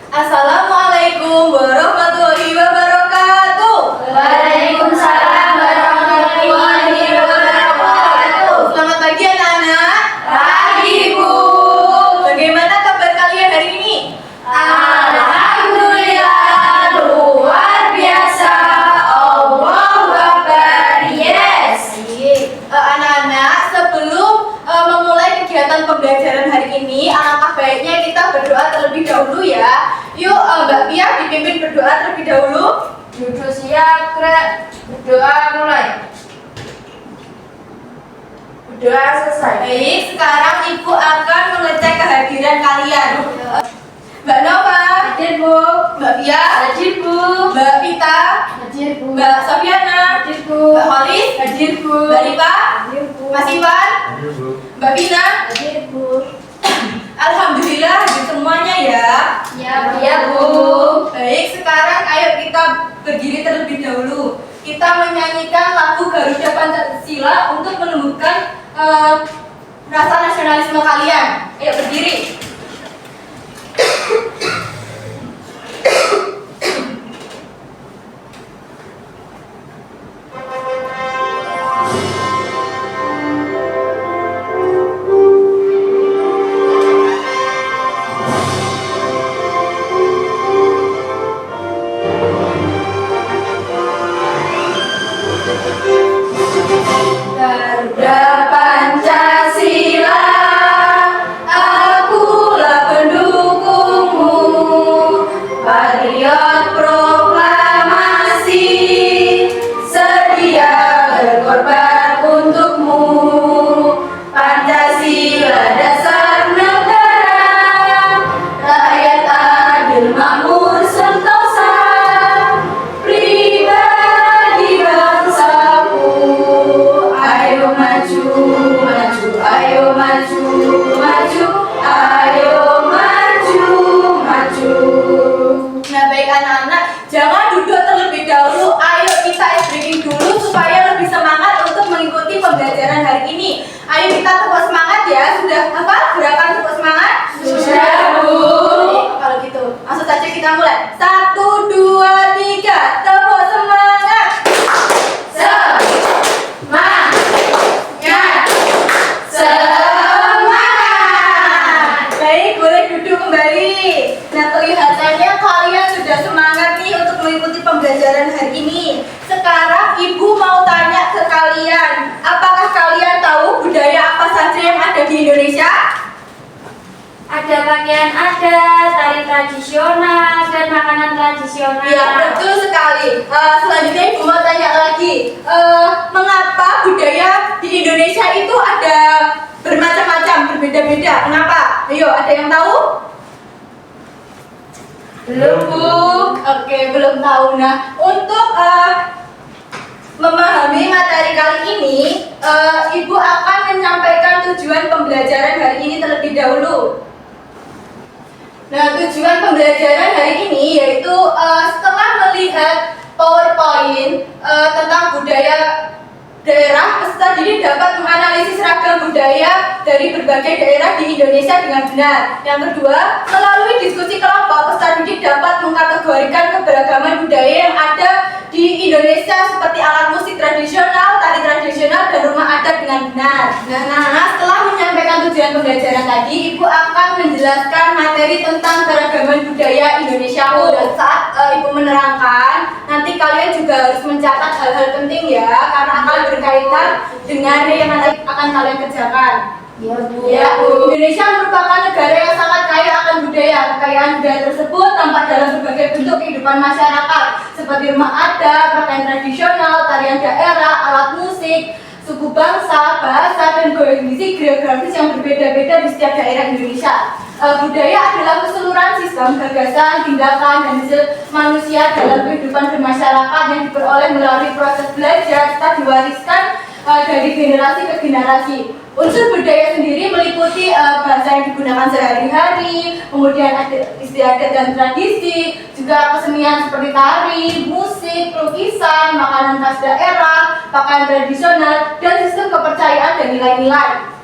Assalamualaikum warahmatullahi wabarakatuh. Waalaikumsalam warahmatullahi wabarakatuh. Selamat pagi anak-anak. Pagi, Bu. Bagaimana kabar kalian hari ini? Alhamdulillah, luar biasa. Allahu Akbar. Yes. Anak-anak, sebelum memulai kegiatan pembelajaran hari ini, alangkah baiknya kita berdoa terlebih dahulu ya. Yuk, Mbak Pia dipimpin berdoa terlebih dahulu. Duduk siap, Greg. Berdoa mulai. Berdoa selesai. Baik, sekarang Ibu akan mengecek kehadiran kalian. Mbak Nova, Hadir, Bu. Mbak Pia, Hadir, Bu. Mbak Pita, Hadir, Bu. Mbak Sofiana, Hadir, Bu. Mbak Holis, Hadir, Bu. Mbak Rifa, Hadir, Bu. Mas Iwan, Mbak Pina. Hadir, Bu. Alhamdulillah hadir semuanya ya. Ya, Bu. Baik, sekarang ayo kita berdiri terlebih dahulu. Kita menyanyikan lagu Garuda Pancasila untuk menumbuhkan rasa nasionalisme kalian. Ayo berdiri. Garuda Pancasila, akulah pendukungmu. Patriot proklamasi, sedia berkorban untukmu. Pancasila dasar negara, rakyat adil makmur sentosa, pribadi bangsaku. Ayo maju, maju, ayo maju, maju, ayo maju, maju. Nah baik anak-anak, jangan duduk terlebih dahulu. Ayo kita ice breaking dulu supaya lebih semangat untuk mengikuti pembelajaran hari ini. Ayo kita tepuk semangat ya. Sudah hafal gerakan tepuk semangat? Sudah, Bu. Baik, kalau gitu langsung saja kita mulai. 1, 2, 3, tepuk semangat. Semangat, semangat. Baik, boleh duduk kembali. Nah, kelihatannya kalian sudah semangat nih untuk mengikuti pembelajaran hari ini. Sekarang Ibu mau tanya ke kalian, apakah kalian tahu budaya apa saja yang ada di Indonesia? Ada pakaian adat, tari tradisional, dan makanan tradisional. Ya, betul sekali. Selanjutnya Ibu mau tanya lagi, mengapa budaya di Indonesia itu ada bermacam-macam, berbeda-beda? Kenapa? Ayo, ada yang tahu? Belum, Bu. Oke, belum tahu. Nah, untuk memahami materi kali ini, Ibu akan menyampaikan tujuan pembelajaran hari ini terlebih dahulu. Nah, tujuan pembelajaran hari ini yaitu setelah melihat PowerPoint tentang budaya daerah, peserta didik dapat menganalisis ragam budaya dari berbagai daerah di Indonesia dengan benar. Yang kedua, melalui diskusi kelompok, peserta didik dapat mengkategorikan keberagaman budaya yang ada di Indonesia seperti alat musik tradisional, tari tradisional, dan rumah adat dengan benar. Nah, setelah menyampaikan tujuan pembelajaran tadi, Ibu akan menjelaskan materi tentang keragaman budaya Indonesia. Dan saat Ibu menerangkan, nanti kalian juga harus mencatat hal-hal penting ya, karena akan berkaitan dengan yang nanti akan kalian kerjakan. Ya, Bu. Ya, Indonesia merupakan negara yang sangat kaya akan budaya. Kekayaan budaya tersebut tampak dalam berbagai bentuk kehidupan masyarakat, seperti rumah adat, pakaian tradisional, tarian daerah, alat musik, suku bangsa, bahasa, dan kondisi geografis yang berbeda-beda di setiap daerah Indonesia. Budaya adalah keseluruhan sistem gagasan, tindakan, dan hasil manusia dalam kehidupan bermasyarakat yang diperoleh melalui proses belajar serta diwariskan dari generasi ke generasi. Unsur budaya sendiri meliputi bahasa yang digunakan sehari-hari, kemudian ada istiadat dan tradisi, juga kesenian seperti tari, musik, lukisan, makanan khas daerah, pakaian tradisional, dan sistem kepercayaan dan nilai-nilai.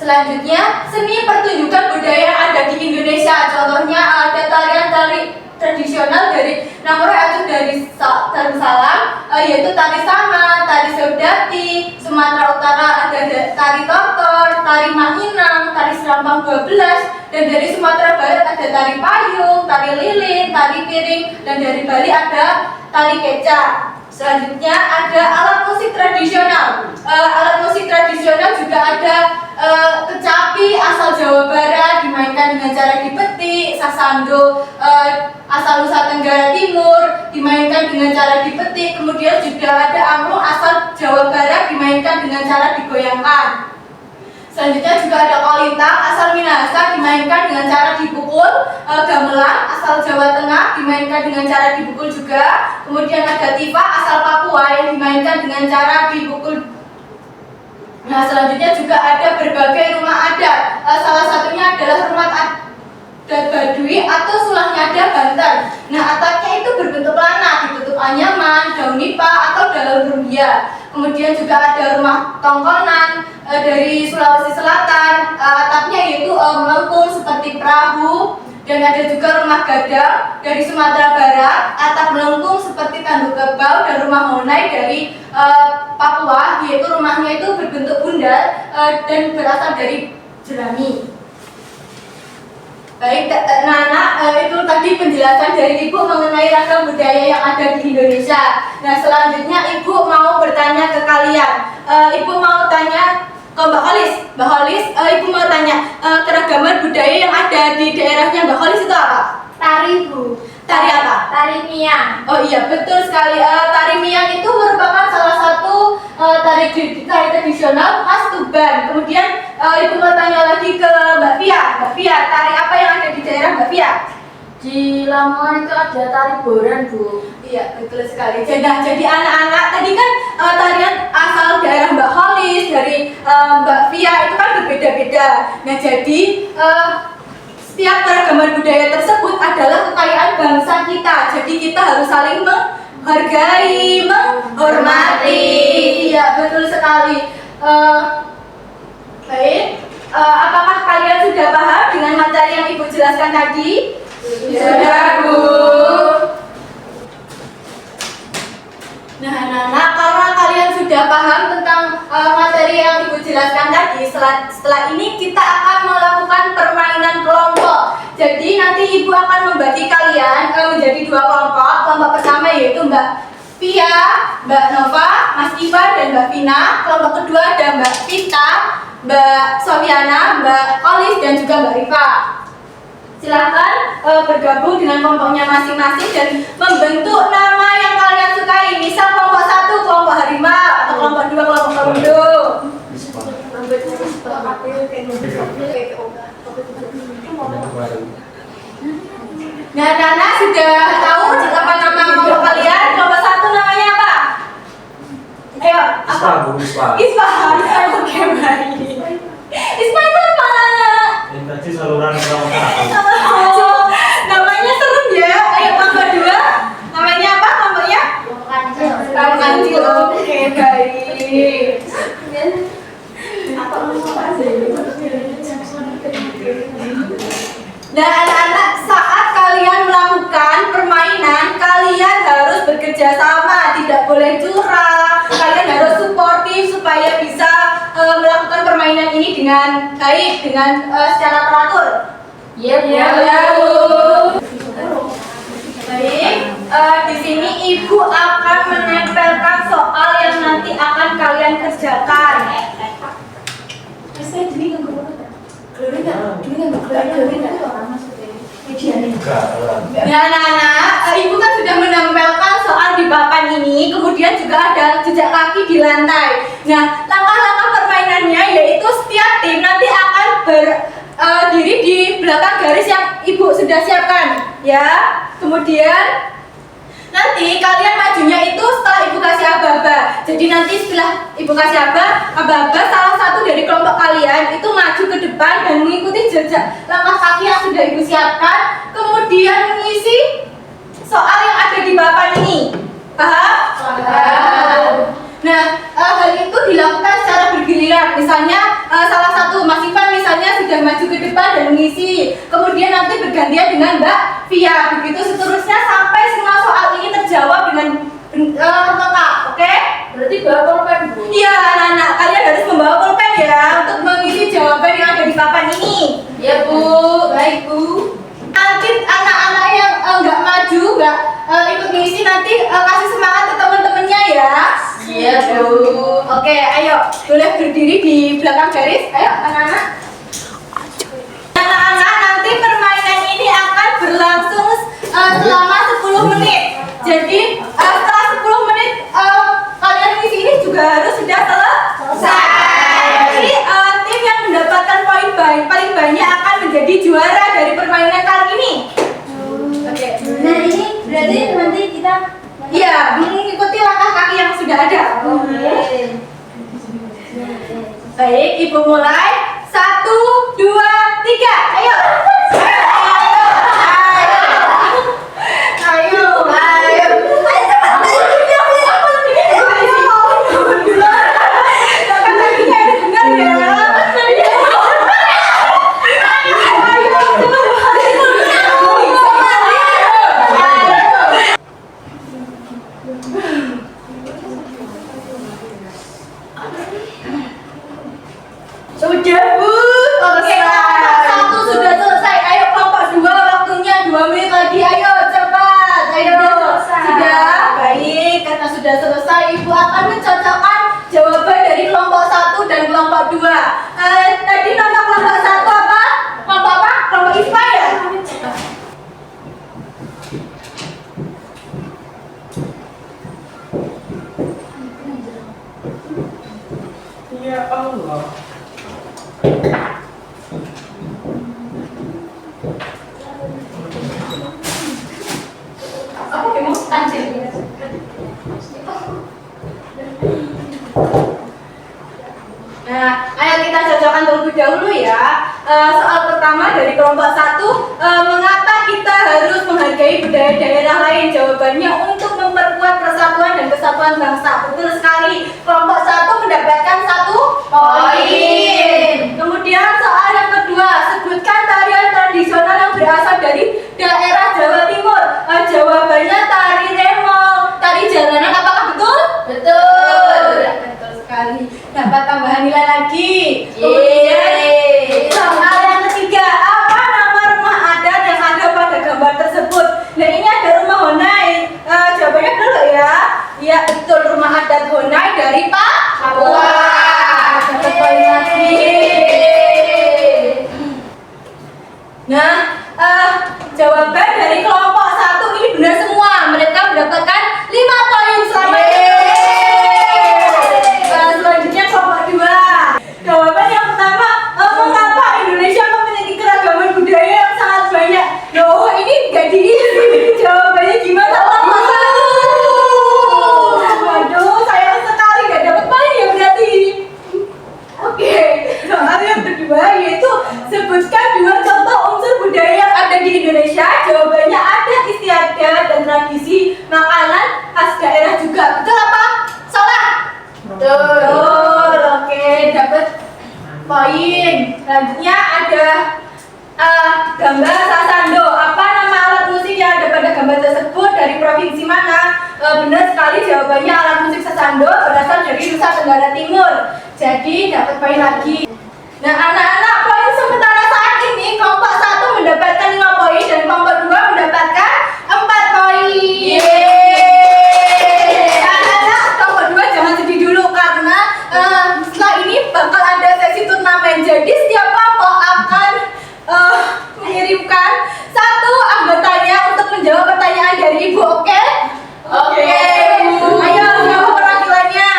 Selanjutnya, seni pertunjukan budaya yang ada di Indonesia. Contohnya ada tarian-tari tradisional dari Nangore atau dari Darussalam, yaitu tari Sama, tari Saudati. Sumatera Utara ada tari Tortor, tari Mahinang, tari Serampang 12, dan dari Sumatera Barat ada tari Payung, tari Lilin, tari Piring, dan dari Bali ada tari Kecak. Selanjutnya ada alat musik tradisional. Alat musik tradisional juga ada kecapi asal Jawa Barat dimainkan dengan cara dipetik, sasando asal Nusa Tenggara Timur dimainkan dengan cara dipetik, kemudian juga ada angklung asal Jawa Barat dimainkan dengan cara digoyangkan. Selanjutnya juga ada kolintang asal Minahasa dimainkan dengan cara dipukul, gamelan asal Jawa Tengah dimainkan dengan cara dipukul juga. Kemudian ada tifa asal Papua yang dimainkan dengan cara dipukul. Nah, selanjutnya juga ada berbagai rumah adat. Salah satunya adalah rumah adat Baduy atau Sulahnyada Banten. Nah, atapnya itu berbentuk lanak, ditutup anyaman, daun nipah atau daun rumbia. Kemudian juga ada rumah tongkonan dari Sulawesi Selatan, atapnya yaitu melengkung seperti perahu. Dan ada juga rumah gadang dari Sumatera Barat, atap melengkung seperti tanduk kerbau. Dan rumah honai dari Papua, yaitu rumahnya itu berbentuk bundar dan berasal dari jerami. Baik, Nana, itu tadi penjelasan dari Ibu mengenai ragam budaya yang ada di Indonesia. Nah, selanjutnya Ibu mau bertanya ke kalian. Ibu mau tanya ke Mbak Holis. Mbak Holis, Ibu mau tanya keragaman budaya yang ada di daerahnya Mbak Holis itu apa? Tari, Bu. Tari apa? Tari Miang. Oh iya, betul sekali. Tari Miang itu merupakan salah satu tari tradisional khas Tuban. Kemudian Ibu mau tanya lagi ke Mbak Fia. Mbak Fia, tari apa yang ada di daerah Mbak Fia? Di Lamongan itu ada tari boran, Bu. Iya, betul sekali. Jadi anak-anak tadi kan tarian asal daerah Mbak Holis, dari Mbak Fia itu kan berbeda-beda. Nah, jadi setiap keragaman budaya tersebut adalah kekayaan bangsa kita. Jadi kita harus saling menghargai, menghormati. Iya, betul sekali. Baik, apakah kalian sudah paham dengan materi yang Ibu jelaskan tadi? Sudah, Bu. Nah, karena kalian sudah paham tentang materi yang Ibu jelaskan tadi, setelah ini kita akan melakukan permainan kelompok. Jadi nanti Ibu akan membagi kalian menjadi dua kelompok. Kelompok pertama yaitu Mbak Fia, Mbak Nova, Mas Iva, dan Mbak Vina. Kelompok kedua ada Mbak Vita, Mbak Sofiana, Mbak Olis, dan juga Mbak Rifa. Silahkan bergabung dengan kelompoknya masing-masing dan membentuk nama yang kalian sukai. Misal kelompok 1 kelompok harimau, atau kelompok 2 kelompok komodo. Nah, Nana sudah tahu apa nama kelompok kalian? Kelompok 1 namanya apa? Ayo, apa? Ispa. Oke, baik. Ispa itu apa, Nana? Infeksi saluran pencernaan. Oh, namanya serem ya. Ayo, kelompok 2. Namanya apa kelompoknya? Kelompok kancil. Oke, baik. Nah, anak-anak, saat kalian melakukan permainan, kalian harus bekerja sama, tidak boleh curang. Kalian harus suportif supaya bisa melakukan permainan ini dengan baik, dengan secara teratur. Iya, Bu. Baik, di sini Ibu akan menempelkan soal yang nanti akan kalian kerjakan. Nah, Ibu kan sudah menempelkan soal di papan ini, kemudian juga ada jejak kaki di lantai. Nah, langkah-langkah permainannya yaitu setiap tim nanti akan berdiri di belakang garis yang Ibu sudah siapkan, ya. Kemudian nanti kalian majunya itu setelah Ibu kasih aba-aba. Jadi nanti setelah Ibu kasih aba-aba, salah satu dari kelompok kalian itu maju ke depan dan mengikuti jejak langkah kaki yang sudah Ibu siapkan, kemudian mengisi soal yang ada di papan ini. Paham? Paham. Nah, hal itu dilakukan secara bergiliran. Misalnya salah satu Mas Iva bergantian dengan Mbak Via. Begitu seterusnya sampai semua soal ini terjawab dengan lengkap, oke? Berarti bawa pulpen, Bu. Iya, anak-anak, kalian harus membawa pulpen ya untuk mengisi jawaban yang ada di papan ini. Ya, Bu. Baik, Bu. Nanti anak-anak yang nggak maju, nggak ikut ngisi nanti kasih semangat ke teman-temannya ya. Iya, Bu. Oke, ayo boleh berdiri di belakang garis. Ayo, anak-anak. Anak-anak, nanti permainan ini akan berlangsung selama 10 menit. Jadi setelah 10 menit kalian ngisi ini juga harus sudah selesai. Jadi tim yang mendapatkan poin paling banyak akan menjadi juara dari permainan kali ini. Oke. Nah ini berarti nanti kita Iya, mengikuti langkah kaki yang sudah ada. Baik, Ibu mulai. 1, 2, 3. Ayo. Sudah, Bu. Oke, kelompok 1 sudah selesai. Ayo kelompok 2 waktunya 2 menit lagi. Ayo cepat. Ayo. Sudah. Baik, karena sudah selesai, Ibu akan mencocokkan jawaban dari kelompok 1 dan kelompok 2. Tadi nama kelompok 1 apa? Kelompok apa? Kelompok IPA ya? Ya Allah. Apa kamu anjir? Nah, ayo kita cocokkan terlebih dahulu ya. Soal pertama dari kelompok 1, mengapa kita harus menghargai budaya daerah lain? Jawabannya untuk memperkuat persatuan dan kesatuan bangsa. Betul sekali. Kelompok 1 mendapatkan 1 poin. Kemudian soal yang kedua, sebutkan tarian tradisional yang berasal dari daerah Jawa Timur. Jawabannya tari remol, tari jalanan. Apakah betul? Betul. Betul sekali. Dapat tambahan nilai lagi. Kemudian soal yang ketiga, apa nama rumah adat yang ada pada gambar tersebut? Nah, ini ada rumah Honai. Jawabannya dulu ya. Iya, betul, rumah adat Honai dari Papua. Dapat poin lagi. Nah, jawaban dari kelompok 1 ini benar semua. Mereka mendapatkan 5 poin. Selamat. Selanjutnya kelompok 2. Jawaban yang pertama, mengapa Indonesia memiliki keragaman budaya yang sangat banyak? Loh, ini nggak diisi. Jawabannya gimana? Waduh, sayang sekali nggak dapat poin ya berarti. Oke, soal yang kedua yaitu sebutkan 2 contoh unsur budaya yang ada di Indonesia. Jawabannya adat istiadat dan tradisi, makanan khas daerah juga. Betul apa? Salah? Betul. Oke, dapat poin. Selanjutnya ada gambar sasando. Apa nama alat musik yang ada pada gambar tersebut? Dari provinsi mana? Benar sekali, jawabannya alat musik sasando berasal dari Nusa Tenggara Timur. Jadi dapat poin lagi. Nah, anak-anak, poin sementara saat ini kelompok 1 mendapatkan 5 poin dan kelompok 2 mendapatkan 4 poin. Anak-anak, kelompok 2 jangan sedih dulu karena setelah ini bakal ada sesi turnamen. Jadi setiap kelompok akan mengirimkan 1 anggotanya untuk menjawab pertanyaan dari Ibu, oke? Oke, Bu. Ayo, siapa perwakilannya?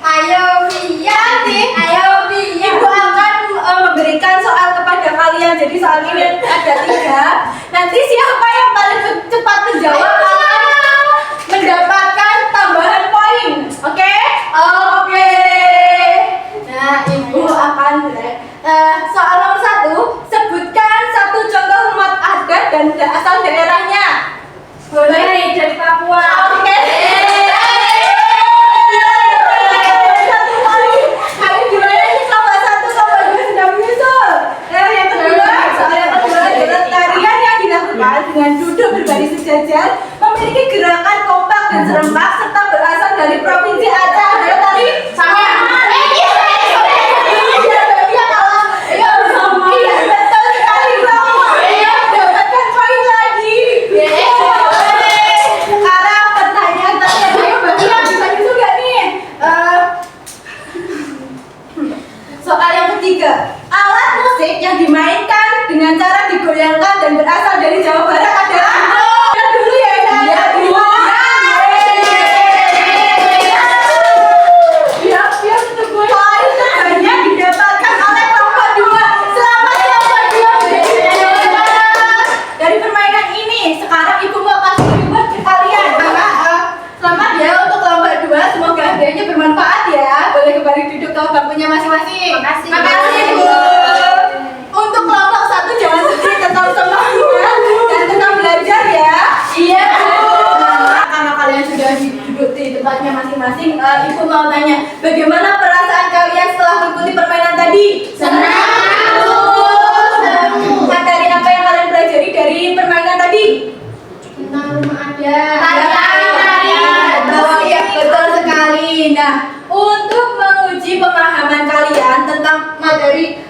Ayo, Vianti. Ibu akan memberikan soal kepada kalian. Jadi soal ini ada 3. Nanti siapa yang paling cepat menjawab akan mendapatkan tambahan poin. Oke? Oke. Nah, Ibu akan soal nomor 1, sebutkan 1 contoh rumah adat dan asal daerahnya. Boleh dari Papua. Oke. Satu poin. Ayo gimana nih kelompok 1 kelompok 2 sudah kembali duduk ke bangkunya masing-masing. Makasih. Makasih, Bu. Untuk kelompok 1 jangan sedih, tetap semangat dan tetap belajar ya. Iya, Bu. Nah, karena kalian sudah duduk di tempatnya masing-masing, Ibu mau tanya, bagaimana perasaan kalian setelah mengikuti permainan tadi? Senang, Bu. Materi apa yang kalian pelajari dari permainan tadi? Tentang rumah ada. Tarian. Oh iya, betul sekali. Nah, untuk menguji pemahaman kalian tentang materi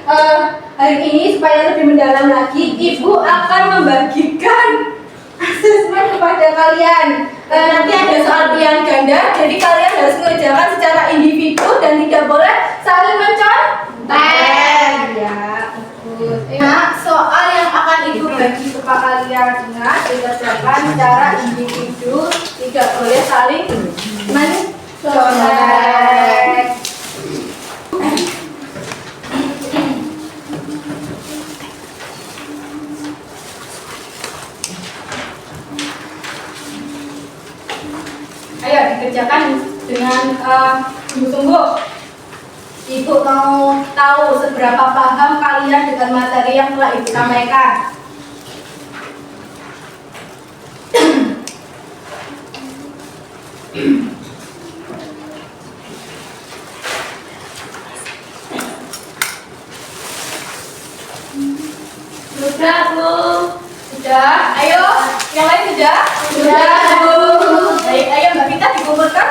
hari ini supaya lebih mendalam lagi, Ibu akan membagikan asesmen kepada kalian. Nanti ada soal pilihan ganda, jadi kalian harus mengerjakan secara individu dan tidak boleh saling mencontek. Ya, bagus. Nah, soal yang akan Ibu bagi kepada kalian dikerjakan secara individu, tidak boleh saling mencontek. Ayo dikerjakan dengan sungguh-sungguh. Ibu mau tahu seberapa paham kalian dengan materi yang telah Ibu sampaikan. Sudah, Bu. Sudah? Ayo, yang lain sudah? Sudah, Bu. Baik, ayo Mbak Vita dikumpulkan.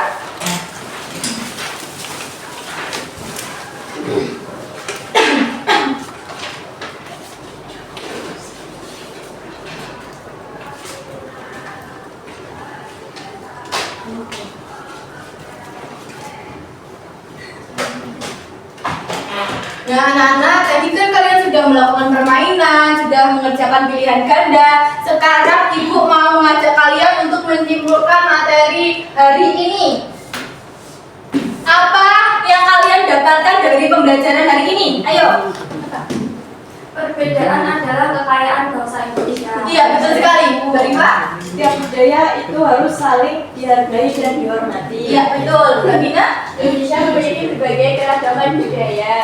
Nah, anak-anak, tadi kan kalian sudah melakukan permainan, sudah mengerjakan pilihan ganda. Sekarang Ibu mau mengajak kalian untuk menyimpulkan materi hari ini. Apa yang kalian dapatkan dari pembelajaran hari ini? Ayo. Perbedaan adalah kekayaan bangsa Indonesia. Iya, betul sekali. Mbak Rifa? Setiap budaya itu harus saling dihargai dan dihormati. Iya, betul. Mbak Bina? Indonesia memiliki berbagai keragaman budaya.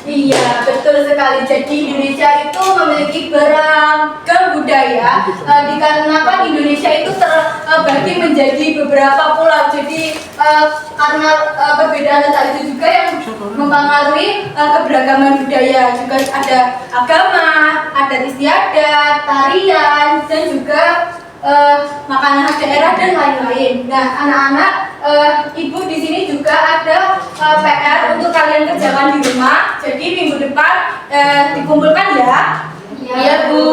Iya, betul sekali. Jadi Indonesia itu memiliki beragam budaya. Dikarenakan Indonesia itu terbagi menjadi beberapa pulau. Jadi karena perbedaan letak itu juga yang mempengaruhi keberagaman budaya. Juga ada agama, adat istiadat, tarian, dan juga makanan khas daerah dan lain-lain. Nah, anak-anak, Ibu di sini juga ada PR untuk kalian kerjakan di rumah. Jadi minggu depan dikumpulkan ya. Iya, Bu.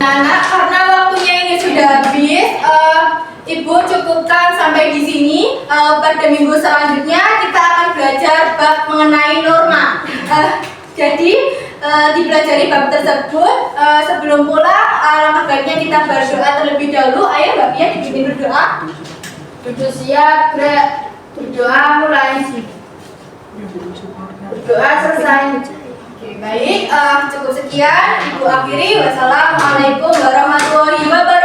Anak, karena waktunya ini sudah habis, Ibu cukupkan sampai di sini. Pada minggu selanjutnya kita akan belajar bab mengenai norma. Jadi dipelajari bab tersebut. Sebelum pulang, alangkah baiknya kita berdoa terlebih dahulu. Ayo Mbak Pia dibimbing berdoa. Duduk siap, gerak. Berdoa mulai. Berdoa selesai. Oke, baik. Cukup sekian. Ibu akhiri. Wassalamualaikum warahmatullahi wabarakatuh.